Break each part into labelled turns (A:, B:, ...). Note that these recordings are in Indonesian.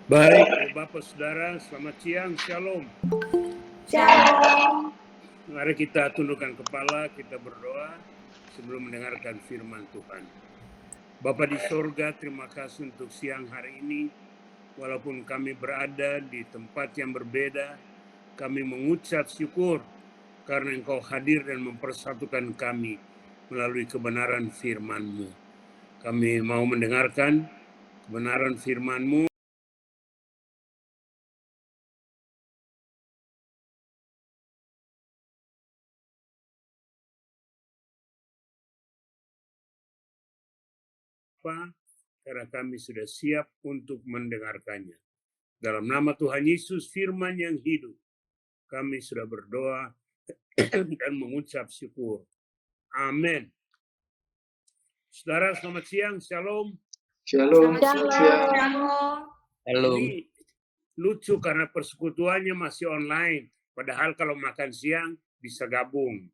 A: Baik, Bapak Saudara, selamat siang, Shalom.
B: Shalom.
A: Mari kita tundukkan kepala, kita berdoa sebelum mendengarkan firman Tuhan. Bapa di sorga, terima kasih untuk siang hari ini. Walaupun kami berada di tempat yang berbeda, kami mengucap syukur karena Engkau hadir dan mempersatukan kami melalui kebenaran firman-Mu. Kami mau mendengarkan kebenaran firman-Mu. Karena kami sudah siap untuk mendengarkannya. Dalam nama Tuhan Yesus, firman yang hidup, kami sudah berdoa dan mengucap syukur. Amin. Saudara, selamat siang. Shalom.
C: Shalom.
B: Shalom.
A: Ini lucu karena persekutuannya masih online. Padahal kalau makan siang bisa gabung.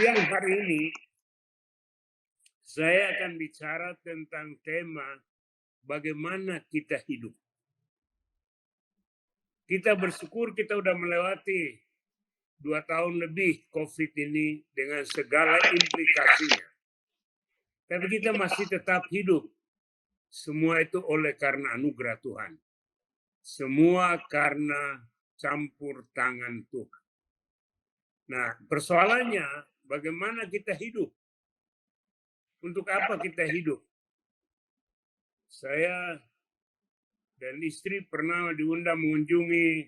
A: Siang hari ini saya akan bicara tentang tema bagaimana kita hidup. Kita bersyukur kita udah melewati 2 tahun lebih COVID ini dengan segala implikasinya. Tapi kita masih tetap hidup. Semua itu oleh karena anugerah Tuhan. Semua karena campur tangan Tuhan. Nah, persoalannya bagaimana kita hidup? Untuk apa kita hidup? Saya dan istri pernah diundang mengunjungi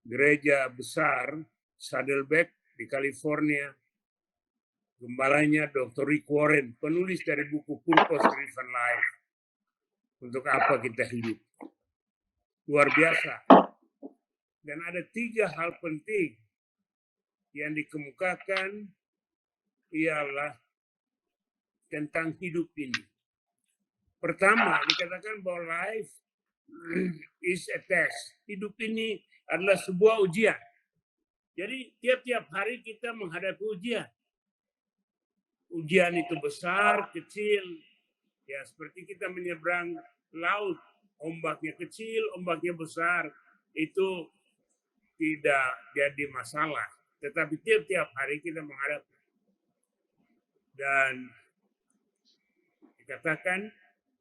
A: gereja besar Saddleback di California. Gembalanya Dr. Rick Warren, penulis dari buku Purpose Driven Life. Untuk apa kita hidup? Luar biasa. Dan ada 3 hal penting yang dikemukakan ialah tentang hidup ini. Pertama, dikatakan bahwa life is a test. Hidup ini adalah sebuah ujian. Jadi tiap-tiap hari kita menghadapi ujian. Ujian itu besar, kecil. Ya, seperti kita menyeberang laut. Ombaknya kecil, ombaknya besar. Itu tidak jadi masalah. Tetapi tiap-tiap hari kita menghadapi. Dan dikatakan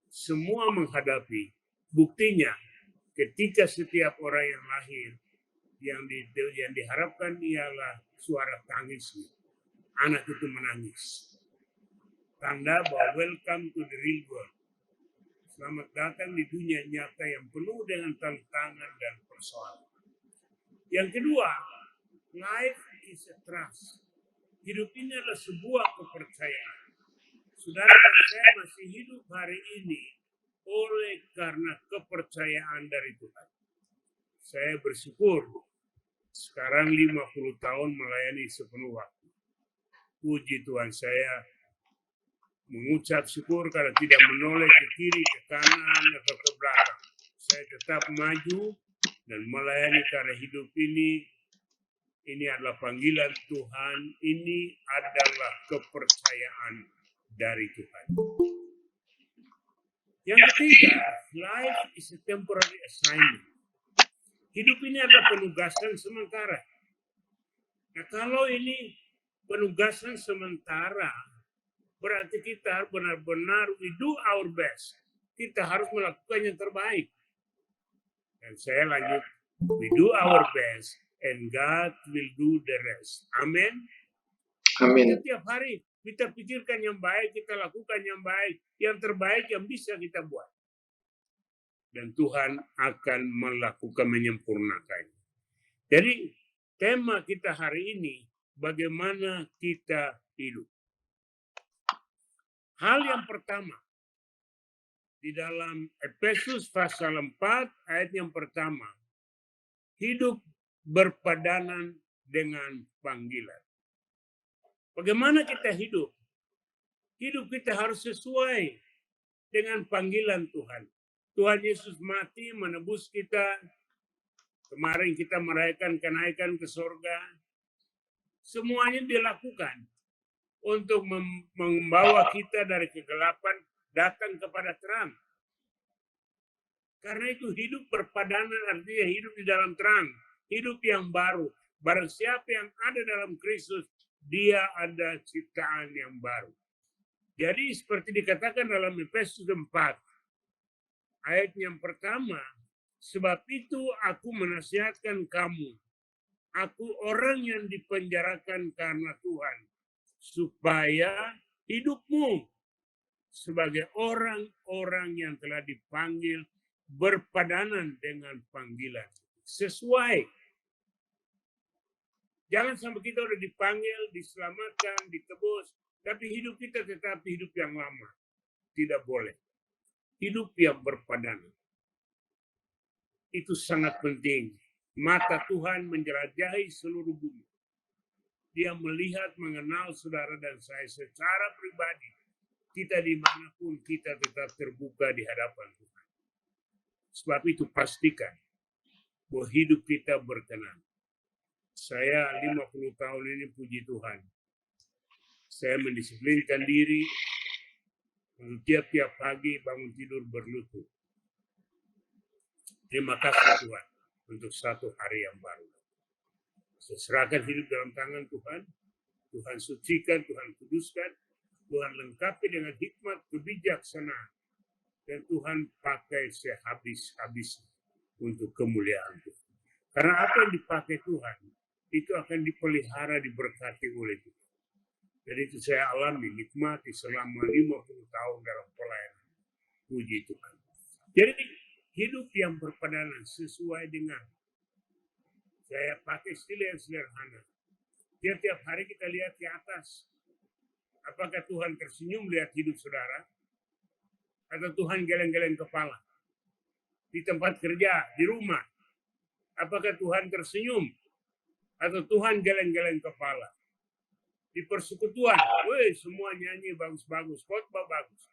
A: semua menghadapi. Buktinya ketika setiap orang yang lahir yang diharapkan ialah suara tangisnya. Anak itu menangis. Tanda bahwa welcome to the real world. Selamat datang di dunia nyata yang penuh dengan tantangan dan persoalan. Yang kedua, life is a trust. Hidup ini adalah sebuah kepercayaan. Saudara dan saya masih hidup hari ini oleh karena kepercayaan dari Tuhan. Saya bersyukur sekarang 50 tahun melayani sepenuh waktu. Puji Tuhan, saya mengucap syukur karena tidak menoleh ke kiri, ke kanan, atau ke belakang. Saya tetap maju dan melayani karena hidup ini adalah panggilan Tuhan, ini adalah kepercayaan dari Tuhan. Yang ketiga, life is a temporary assignment. Hidup ini adalah penugasan sementara. Nah, kalau ini penugasan sementara, berarti kita benar-benar we do our best. Kita harus melakukan yang terbaik. Dan saya lanjut, we do our best and God will do the rest. Amin.
C: Amin.
A: Setiap hari kita pikirkan yang baik, kita lakukan yang baik, yang terbaik yang bisa kita buat. Dan Tuhan akan melakukan menyempurnakannya. Jadi tema kita hari ini, bagaimana kita hidup. Hal yang pertama, di dalam Efesus pasal 4 ayat yang pertama, hidup berpadanan dengan panggilan. Bagaimana kita hidup? Hidup kita harus sesuai dengan panggilan Tuhan. Tuhan Yesus mati menebus kita. Kemarin kita merayakan kenaikan ke surga. Semuanya dilakukan untuk membawa kita dari kegelapan datang kepada terang. Karena itu hidup berpadanan artinya hidup di dalam terang, hidup yang baru. Barang siapa yang ada dalam Kristus, dia ada ciptaan yang baru. Jadi seperti dikatakan dalam Efesus 4, ayat yang pertama, sebab itu aku menasihatkan kamu, aku orang yang dipenjarakan karena Tuhan, supaya hidupmu sebagai orang-orang yang telah dipanggil berpadanan dengan panggilan. Sesuai. Jangan sampai kita udah dipanggil, diselamatkan, ditebus, tapi hidup kita tetap hidup yang lama. Tidak boleh. Hidup yang berpadanan. Itu sangat penting. Mata Tuhan menjelajahi seluruh bumi. Dia melihat, mengenal saudara dan saya secara pribadi. Kita dimanapun kita tetap terbuka di hadapan Tuhan. Sebab itu pastikan bahwa hidup kita berkenan. Saya 50 tahun ini puji Tuhan. Saya mendisiplinkan diri untuk tiap-tiap pagi bangun tidur berlutut. Terima kasih Tuhan untuk satu hari yang baru. Saya serahkan hidup dalam tangan Tuhan. Tuhan sucikan, Tuhan kuduskan, Tuhan lengkapi dengan hikmat, kebijaksanaan. Dan Tuhan pakai sehabis-habisnya untuk kemuliaan Tuhan. Karena apa yang dipakai Tuhan, itu akan dipelihara, diberkati oleh Tuhan. Jadi itu saya alami, nikmati selama 50 tahun dalam pelayanan. Puji Tuhan. Jadi hidup yang berpadanan sesuai dengan, saya pakai istilah yang sederhana. Tiap-tiap hari kita lihat ke atas. Apakah Tuhan tersenyum lihat hidup saudara? Atau Tuhan geleng-geleng kepala? Di tempat kerja, di rumah. Apakah Tuhan tersenyum? Atau Tuhan geleng-geleng kepala? Di persekutuan, semua nyanyi bagus-bagus, khotbah bagus.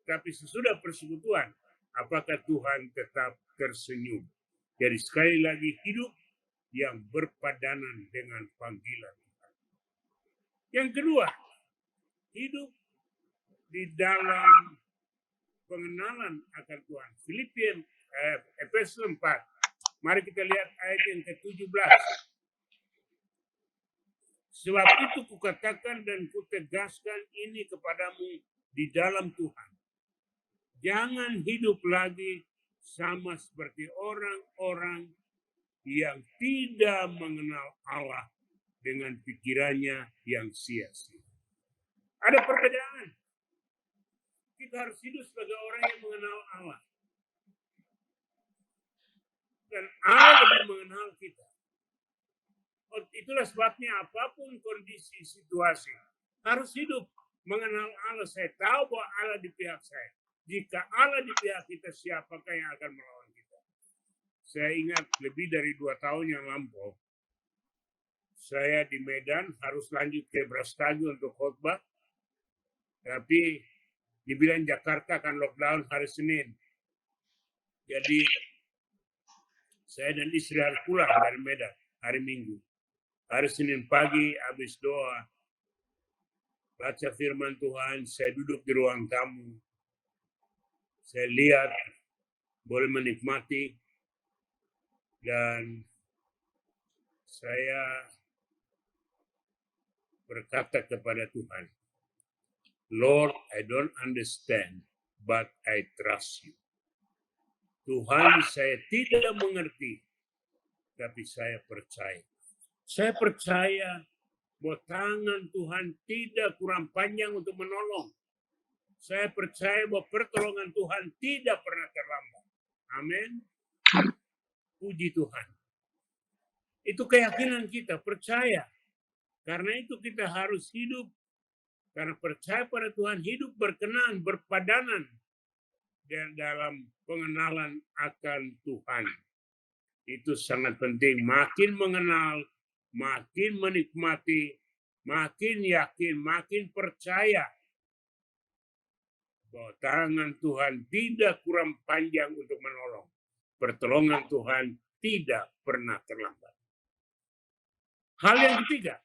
A: Tapi sesudah persekutuan, apakah Tuhan tetap tersenyum? Jadi sekali lagi hidup yang berpadanan dengan panggilan Tuhan. Yang kedua, hidup di dalam pengenalan akan Tuhan. Efesus 4. Mari kita lihat ayat yang ke-17. Sebab itu kukatakan dan kutegaskan ini kepadamu di dalam Tuhan. Jangan hidup lagi sama seperti orang-orang yang tidak mengenal Allah dengan pikirannya yang sia-sia. Ada perbedaan. Kita harus hidup sebagai orang yang mengenal Allah. Dan Allah lebih mengenal kita. Itulah sebabnya apapun kondisi, situasi, harus hidup mengenal Allah. Saya tahu bahwa Allah di pihak saya. Jika Allah di pihak kita, siapakah yang akan melawan kita? Saya ingat lebih dari 2 tahun yang lampau, saya di Medan harus lanjut ke Brastagi untuk khotbah. Tapi dibilang Jakarta akan lockdown hari Senin. Jadi saya dan istri harus pulang dari Medan hari Minggu. Hari Senin pagi habis doa, baca firman Tuhan, saya duduk di ruang tamu. Saya lihat, boleh menikmati, dan saya berkata kepada Tuhan, Lord, I don't understand, but I trust you. Tuhan, saya tidak mengerti, tapi saya percaya. Saya percaya bahwa tangan Tuhan tidak kurang panjang untuk menolong. Saya percaya bahwa pertolongan Tuhan tidak pernah terlambat. Amin. Puji Tuhan. Itu keyakinan kita, percaya. Karena itu kita harus hidup. Karena percaya pada Tuhan, hidup berkenan, berpadanan dan dalam pengenalan akan Tuhan. Itu sangat penting. Makin mengenal, makin menikmati, makin yakin, makin percaya bahwa tangan Tuhan tidak kurang panjang untuk menolong. Pertolongan Tuhan tidak pernah terlambat. Hal yang ketiga,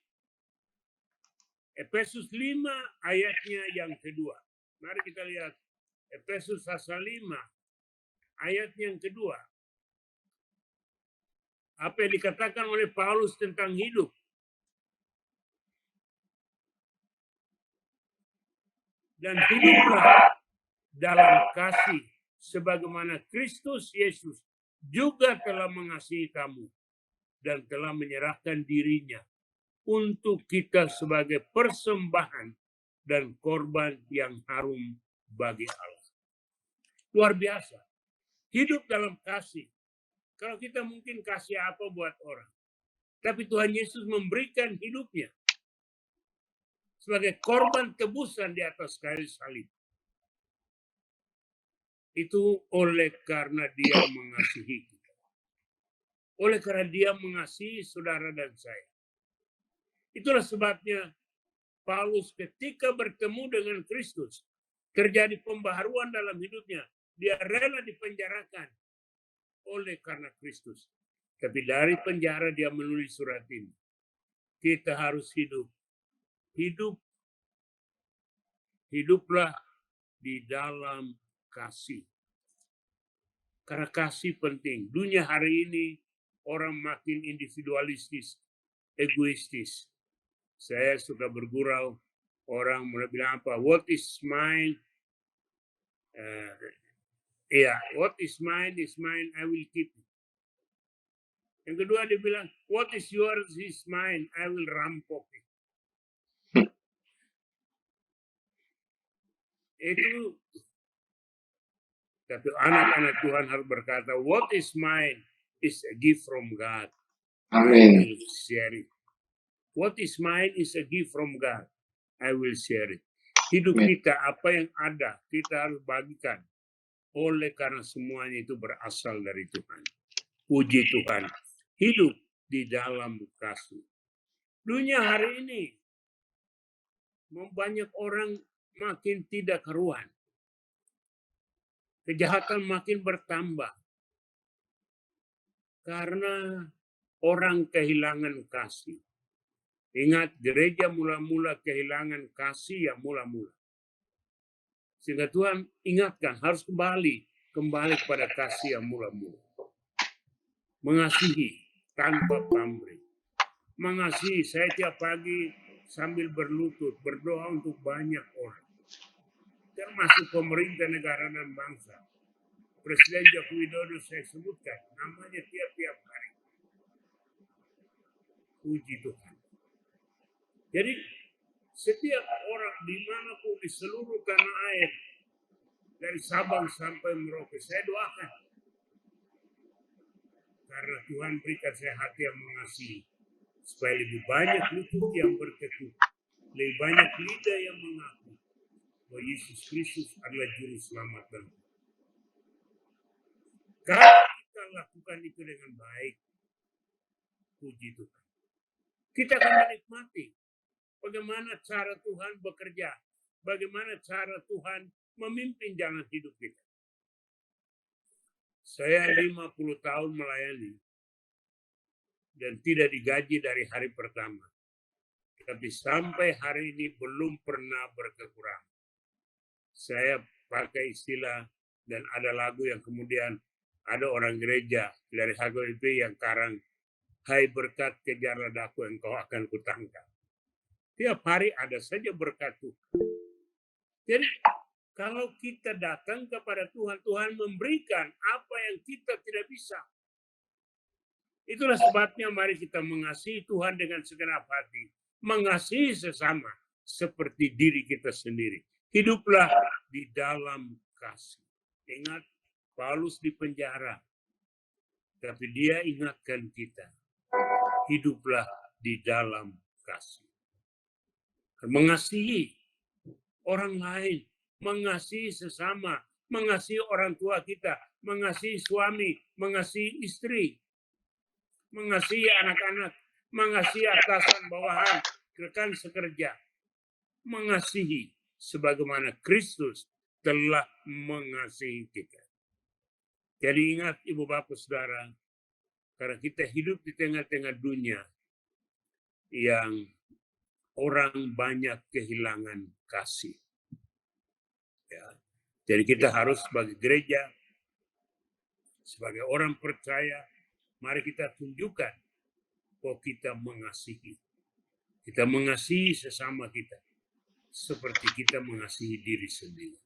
A: Efesus 5 ayatnya yang kedua. Mari kita lihat Efesus pasal 5 ayat yang kedua. Apa yang dikatakan oleh Paulus tentang hidup. Dan hiduplah dalam kasih sebagaimana Kristus Yesus juga telah mengasihi kamu dan telah menyerahkan dirinya untuk kita sebagai persembahan dan korban yang harum bagi Allah. Luar biasa. Hidup dalam kasih. Kalau kita mungkin kasih apa buat orang. Tapi Tuhan Yesus memberikan hidupnya sebagai korban tebusan di atas kayu salib. Itu oleh karena dia mengasihi kita. Oleh karena dia mengasihi saudara dan saya. Itulah sebabnya Paulus ketika bertemu dengan Kristus, terjadi pembaharuan dalam hidupnya. Dia rela dipenjarakan oleh karena Kristus. Tapi dari penjara dia menulis surat ini. Kita harus hidup. Hiduplah di dalam kasih. Karena kasih penting. Dunia hari ini orang makin individualistis, egoistis. Saya suka bergurau, orang mulai bilang apa? What is mine? What is mine, I will keep it. Yang kedua dia bilang, what is yours is mine, I will rampok it. Itu, tapi anak-anak Tuhan harus berkata, what is mine is a gift from God.
C: Amin.
A: I will share it. What is mine is a gift from God. I will share it. Hidup kita, apa yang ada, kita harus bagikan. Oleh karena semuanya itu berasal dari Tuhan. Puji Tuhan. Hidup di dalam kasih. Dunia hari ini, banyak orang makin tidak karuan. Kejahatan makin bertambah. Karena orang kehilangan kasih. Ingat, gereja mula-mula kehilangan kasih yang mula-mula. Sehingga Tuhan ingatkan, harus kembali kepada kasih yang mula-mula. Mengasihi tanpa pamrih. Mengasihi, saya tiap pagi sambil berlutut, berdoa untuk banyak orang. Termasuk pemerintah negara dan bangsa. Presiden Joko Widodo saya sebutkan, namanya tiap-tiap hari. Puji Tuhan. Jadi, setiap orang dimanapun di seluruh tanah air, dari Sabang sampai Merauke, saya doakan. Karena Tuhan berikan saya hati yang mengasihi. Supaya lebih banyak lutut yang bertekuk. Lebih banyak lidah yang mengaku bahwa Yesus Kristus adalah Juru Selamat dan kalau kita lakukan itu dengan baik, puji Tuhan. Kita akan menikmati bagaimana cara Tuhan bekerja, bagaimana cara Tuhan memimpin jalan hidup kita. Saya 50 tahun melayani dan tidak digaji dari hari pertama. Tapi sampai hari ini belum pernah berkekurangan. Saya pakai istilah dan ada lagu yang kemudian ada orang gereja dari HGP yang karang, hai berkat kejarlah daku engkau akan kutangkap. Tiap hari ada saja berkat Tuhan. Jadi kalau kita datang kepada Tuhan, Tuhan memberikan apa yang kita tidak bisa. Itulah sebabnya mari kita mengasihi Tuhan dengan segenap hati. Mengasihi sesama seperti diri kita sendiri. Hiduplah di dalam kasih. Ingat, Paulus di penjara. Tapi dia ingatkan kita. Hiduplah di dalam kasih. Mengasihi orang lain. Mengasihi sesama. Mengasihi orang tua kita. Mengasihi suami. Mengasihi istri. Mengasihi anak-anak. Mengasihi atasan bawahan. Rekan sekerja. Mengasihi sebagaimana Kristus telah mengasihi kita. Jadi ingat Ibu Bapak Saudara, karena kita hidup di tengah-tengah dunia yang orang banyak kehilangan kasih. Ya. Jadi kita harus sebagai gereja Sebagai orang percaya, mari kita tunjukkan bahwa kita mengasihi. Kita mengasihi sesama kita seperti kita mengasihi diri sendiri.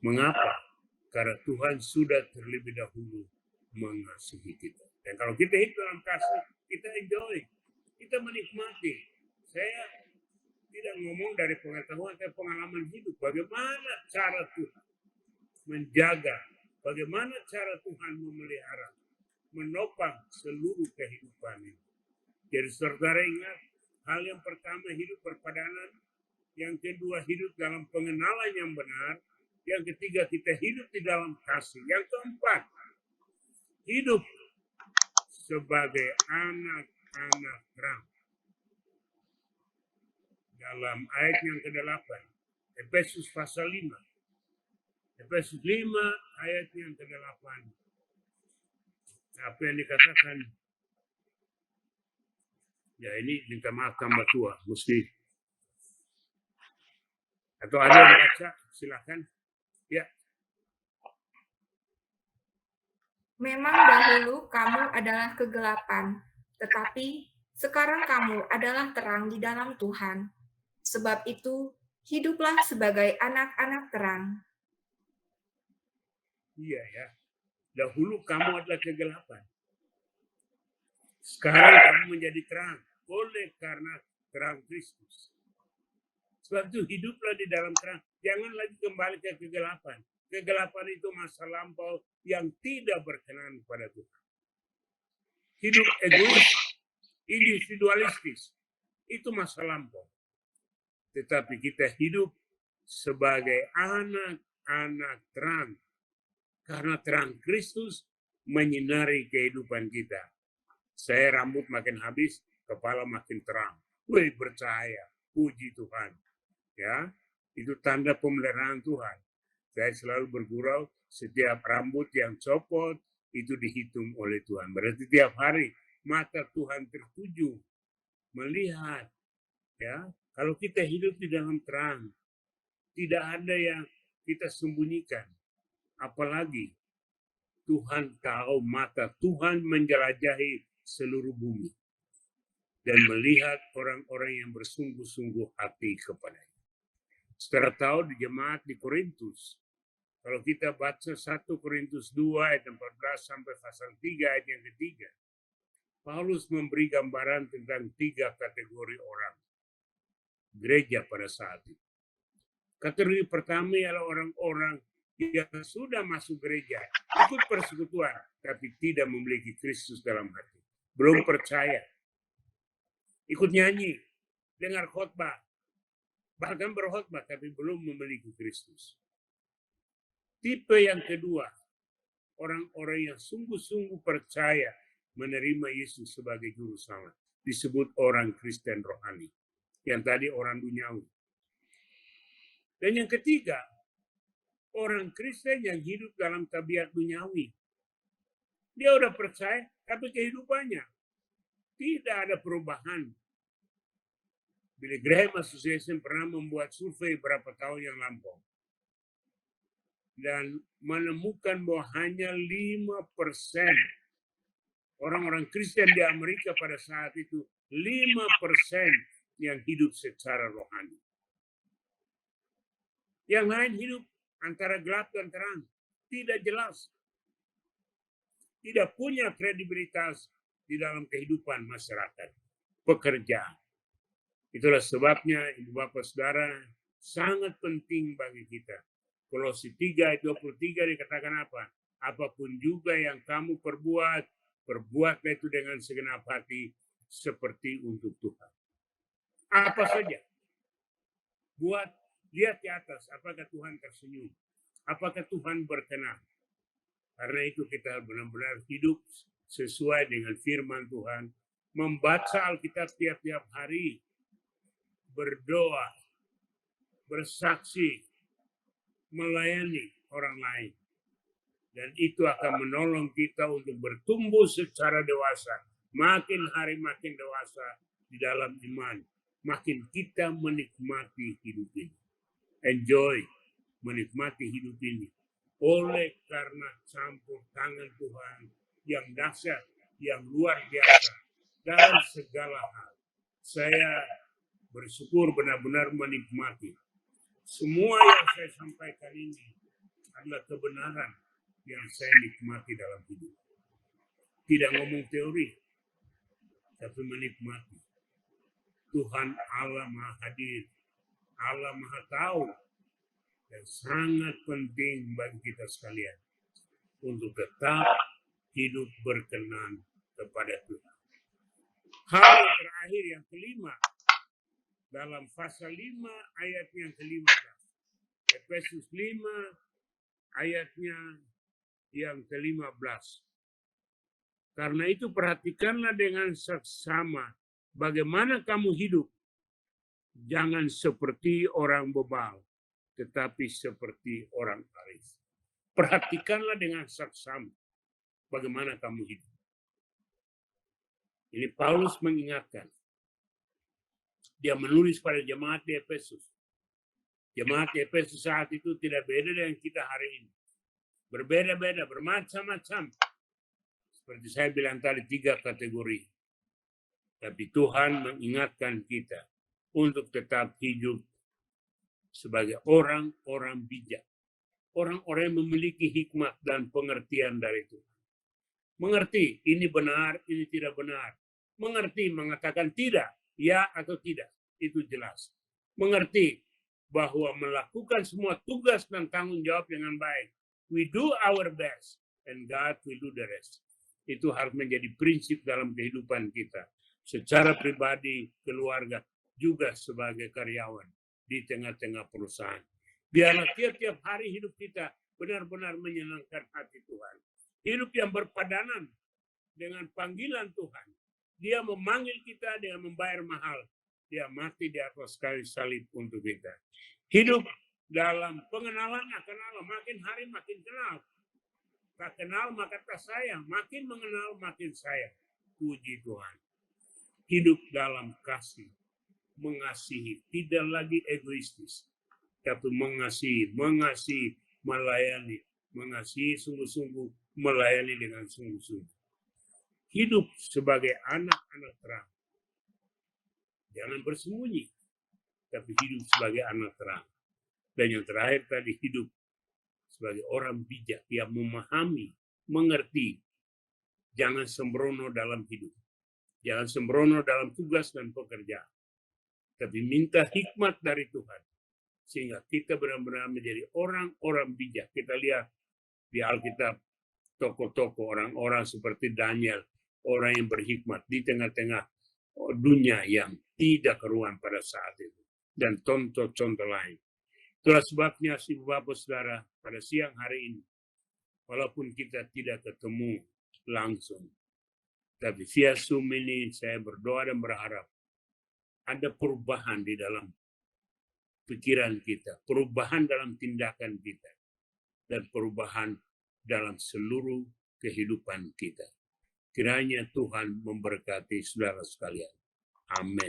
A: Mengapa? Karena Tuhan sudah terlebih dahulu mengasihi kita. Dan kalau kita hidup dalam kasih, kita enjoy, kita menikmati. Saya tidak ngomong dari pengetahuan, tapi pengalaman hidup. Bagaimana cara Tuhan menjaga, bagaimana cara Tuhan memelihara, menopang seluruh kehidupan ini. Jadi saudara ingat, hal yang pertama hidup berpadanan, yang kedua hidup dalam pengenalan yang benar, yang ketiga kita hidup di dalam kasih, yang keempat hidup sebagai anak-anak terang. Dalam ayat yang ke-8, Efesus pasal 5. Efesus 5 ayat yang ke-8. Apa yang dikatakan? Ya ini minta maaf tambah tua, mesti. Atau ada yang baca, silakan. Ya.
B: Memang dahulu kamu adalah kegelapan, tetapi sekarang kamu adalah terang di dalam Tuhan. Sebab itu, hiduplah sebagai anak-anak terang.
A: Iya ya. Dahulu kamu adalah kegelapan. Sekarang kamu menjadi terang. Oleh karena terang Kristus. Sebab itu hiduplah di dalam terang. Jangan lagi kembali ke kegelapan. Kegelapan itu masa lampau yang tidak berkenan pada Tuhan. Hidup egois, individualistis, itu masa lampau. Tetapi kita hidup sebagai anak-anak terang. Karena terang Kristus menyinari kehidupan kita. Saya rambut makin habis, kepala makin terang. Wih, bercahaya. Puji Tuhan. Ya, itu tanda pemeliharaan Tuhan. Saya selalu bergurau, setiap rambut yang copot itu dihitung oleh Tuhan. Berarti tiap hari mata Tuhan tertuju melihat. Ya, kalau kita hidup di dalam terang, tidak ada yang kita sembunyikan. Apalagi Tuhan tahu, mata Tuhan menjelajahi seluruh bumi dan melihat orang-orang yang bersungguh-sungguh hati kepadanya. Saudara tahu di jemaat di Korintus, kalau kita baca 1 Korintus 2 ayat 14 sampai pasal 3 ayat yang ketiga, Paulus memberi gambaran tentang 3 kategori orang gereja pada saat itu. Kategori pertama ialah orang-orang yang sudah masuk gereja, ikut persekutuan, tapi tidak memiliki Kristus dalam hati. Belum percaya. Ikut nyanyi, dengar khotbah, bahkan berkhotbah, tapi belum memiliki Kristus. Tipe yang kedua, orang-orang yang sungguh-sungguh percaya menerima Yesus sebagai juru selamat. Disebut orang Kristen rohani. Yang tadi orang duniawi. Dan yang ketiga, orang Kristen yang hidup dalam tabiat duniawi. Dia udah percaya, tapi kehidupannya tidak ada perubahan. Billy Graham Association pernah membuat survei berapa tahun yang lampau. Dan menemukan bahwa hanya 5% orang-orang Kristen di Amerika pada saat itu, 5% yang hidup secara rohani. Yang lain hidup antara gelap dan terang. Tidak jelas. Tidak punya kredibilitas di dalam kehidupan masyarakat. Pekerjaan. Itulah sebabnya, Ibu Bapak Saudara, sangat penting bagi kita. Kolose 3 ayat 23 dikatakan apa? Apapun juga yang kamu perbuat, perbuatlah itu dengan segenap hati seperti untuk Tuhan. Apa saja. Buat, lihat di atas, apakah Tuhan tersenyum? Apakah Tuhan berkenan? Karena itu kita benar-benar hidup sesuai dengan firman Tuhan. Membaca Alkitab tiap-tiap hari. Berdoa. Bersaksi. Melayani orang lain. Dan itu akan menolong kita untuk bertumbuh secara dewasa. Makin hari makin dewasa di dalam iman. Makin kita menikmati hidup ini. Enjoy. Menikmati hidup ini. oleh karena campur tangan Tuhan yang dahsyat, yang luar biasa dalam segala hal. Saya bersyukur benar-benar menikmati. Semua yang saya sampaikan ini adalah kebenaran yang saya nikmati dalam hidup. Tidak ngomong teori, tapi menikmati. Tuhan Allah Maha Hadir, Allah Maha Tahu, dan sangat penting bagi kita sekalian untuk tetap hidup berkenan kepada Tuhan. Hal yang terakhir, yang kelima, dalam pasal 5 ayat yang ke-15. Efesus 5 ayatnya yang ke-15. Karena itu perhatikanlah dengan seksama bagaimana kamu hidup. Jangan seperti orang bebal, tetapi seperti orang arif. Perhatikanlah dengan seksama bagaimana kamu hidup. Ini Paulus mengingatkan. Dia menulis pada jemaat di Efesus. Jemaat di Efesus saat itu tidak beda dengan kita hari ini. Berbeda-beda, bermacam-macam. Seperti saya bilang tadi, 3 kategori. Tapi Tuhan mengingatkan kita untuk tetap hidup sebagai orang-orang bijak. Orang-orang yang memiliki hikmat dan pengertian dari Tuhan. Mengerti ini benar, ini tidak benar. Mengerti mengatakan tidak, ya atau tidak. Itu jelas. Mengerti bahwa melakukan semua tugas dan tanggung jawab dengan baik. We do our best and God will do the rest. Itu harus menjadi prinsip dalam kehidupan kita. Secara pribadi, keluarga, juga sebagai karyawan di tengah-tengah perusahaan. Biarlah tiap-tiap hari hidup kita benar-benar menyenangkan hati Tuhan. Hidup yang berpadanan dengan panggilan Tuhan. Dia memanggil kita dengan membayar mahal. Dia mati di atas kayu salib untuk kita. Hidup dalam pengenalan akan Allah. Makin hari makin kenal. Tak kenal maka tak sayang. Makin mengenal makin sayang. Puji Tuhan. Hidup dalam kasih. Mengasihi. Tidak lagi egoistis. Tapi mengasihi. Melayani. Mengasihi sungguh-sungguh. Melayani dengan sungguh-sungguh. Hidup sebagai anak-anak terang. Jangan bersembunyi. Tapi hidup sebagai anak terang. Dan yang terakhir tadi, hidup sebagai orang bijak yang memahami, mengerti. Jangan sembrono dalam hidup. Jangan sembrono dalam tugas dan pekerjaan. Tapi minta hikmat dari Tuhan. Sehingga kita benar-benar menjadi orang-orang bijak. Kita lihat di Alkitab, tokoh-tokoh orang-orang seperti Daniel. Orang yang berhikmat di tengah-tengah dunia yang tidak keruan pada saat itu. Dan contoh-contoh lain. Itulah sebabnya, Bapak Saudara, pada siang hari ini, walaupun kita tidak ketemu langsung, tapi via Zoom ini saya berdoa dan berharap ada perubahan di dalam pikiran kita, perubahan dalam tindakan kita, dan perubahan dalam seluruh kehidupan kita. Kiranya Tuhan memberkati saudara sekalian. Amin.